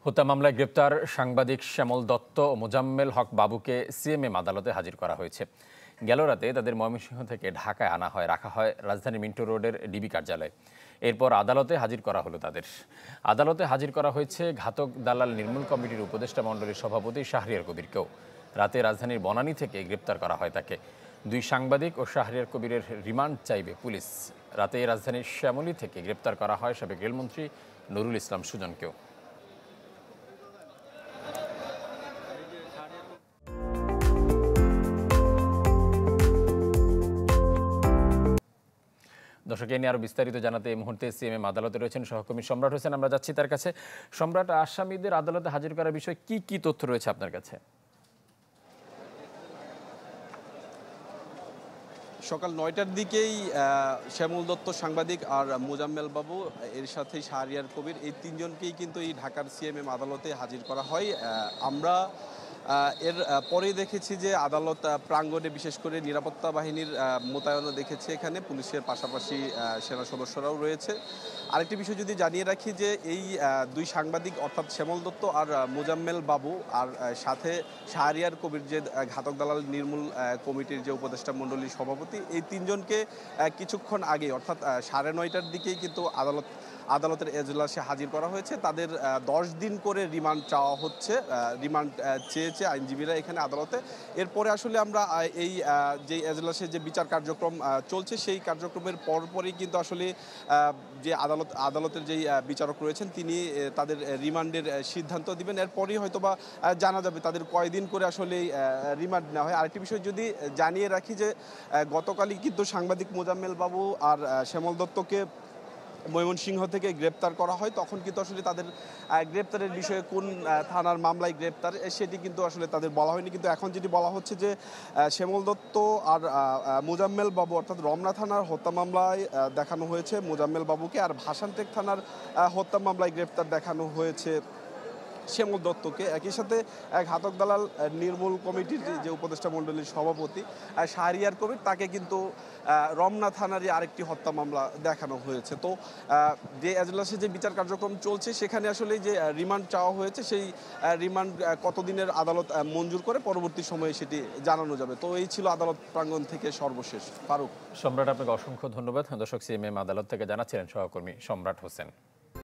হত্যা মামলায় গ্রেপ্তার সাংবাদিক শ্যামল দত্ত ও মোজাম্মেল হক বাবুকে সিএমএম আদালতে হাজির করা হয়েছে। গেল রাতে তাদের ময়মনসিংহ থেকে ঢাকায় রাখা হয় রাজধানী মিন্টো রোডের ডিবি কার্যালয়ে। এরপর আদালতে হাজির করা হলো তাদের। আদালতে হাজির করা হয়েছে ঘাতক দালাল নির্মূল কমিটির উপদেষ্টা মণ্ডলীর সভাপতি শাহরিয়ার কবিরকেও। রাতে রাজধানীর বনানী থেকে গ্রেপ্তার করা হয় তাকে। দুই সাংবাদিক ও শাহরিয়ার কবিরের রিমান্ড চাইবে পুলিশ। রাতে রাজধানীর শ্যামলী থেকে গ্রেপ্তার করা হয় সাবেক রেলমন্ত্রী নুরুল ইসলাম সুজনকেও। দর্শক, এ নিয়ে আরো বিস্তারিত জানাতে এই মুহূর্তে সিএমএম আদালতে রয়েছেন সহকর্মী সম্রাট হোসেন। আমরা যাচ্ছি তার কাছে। সম্রাট, আসামিদের আদালতে হাজির করার বিষয়ে কি কি তথ্য রয়েছে আপনার কাছে? সকাল ৯টার দিকেই শ্যামল দত্ত সাংবাদিক আর মোজাম্মেল বাবু এর সাথে শাহরিয়ার কবির এই তিনজনকেই কিন্তু এই ঢাকার সিএমএম আদালতে হাজির করা হয়। আমরা এর পরেই দেখেছি যে আদালত প্রাঙ্গণে বিশেষ করে নিরাপত্তা বাহিনীর মোতায়েনও দেখেছে, এখানে পুলিশের পাশাপাশি সেনা সদস্যরাও রয়েছে। আরেকটি বিষয় যদি জানিয়ে রাখি যে এই দুই সাংবাদিক অর্থাৎ শ্যামল দত্ত আর মোজাম্মেল বাবু আর সাথে শাহরিয়ার কবির যে ঘাতক দালাল নির্মূল কমিটির যে উপদেষ্টা মণ্ডলীর সভাপতি, এই তিনজনকে কিছুক্ষণ আগে অর্থাৎ 9:30টার দিকেই কিন্তু আদালতের এজলাসে হাজির করা হয়েছে। তাদের 10 দিন করে রিমান্ড চাওয়া হচ্ছে, রিমান্ড চেয়েছে আইনজীবীরা এখানে আদালতে। এরপরে আসলে আমরা এই যে এজলাসে যে বিচার কার্যক্রম চলছে সেই কার্যক্রমের পরপরই কিন্তু আসলে যে আদালতের যেই বিচারক রয়েছেন তিনি তাদের রিমান্ডের সিদ্ধান্ত দিবেন। এরপরই হয়তোবা জানা যাবে তাদের কয়দিন করে আসলে রিমান্ড নেওয়া হয়। আরেকটি বিষয় যদি জানিয়ে রাখি যে গতকালই কিন্তু সাংবাদিক মোজাম্মেল বাবু আর শ্যামল দত্তকে ময়মনসিংহ থেকে গ্রেপ্তার করা হয়। তখন কিন্তু আসলে তাদের গ্রেপ্তারের বিষয়ে কোন থানার মামলায় গ্রেপ্তার সেটি কিন্তু আসলে তাদের বলা হয়নি। কিন্তু এখন যেটি বলা হচ্ছে যে শ্যামল দত্ত আর মোজাম্মেল বাবু অর্থাৎ রমনা থানার হত্যা মামলায় দেখানো হয়েছে মোজাম্মেল বাবুকে, আর ভাসানটেক থানার হত্যা মামলায় গ্রেপ্তার দেখানো হয়েছে শ্যামল দত্তকে। একই সাথে ঘাতক দালাল নির্মূল কমিটির যে উপদেষ্টা মণ্ডলীর সভাপতি শাহরিয়ার কবির, তাকে কিন্তু রমনা থানারই আরেকটি হত্যা মামলা দেখানো হয়েছে। তো যে এজলাসে যে বিচার কার্যক্রম চলছে সেখানে আসলে যে রিমান্ড চাওয়া হয়েছে সেই রিমান্ড কতদিনের আদালত মঞ্জুর করে পরবর্তী সময়ে সেটি জানানো যাবে। তো এই ছিল আদালত প্রাঙ্গণ থেকে সর্বশেষ। ফারুক। সম্রাট, আপনাকে অসংখ্য ধন্যবাদ। দর্শক, সিএমএম আদালত থেকে জানাচ্ছিলেন সহকর্মী সম্রাট হোসেন।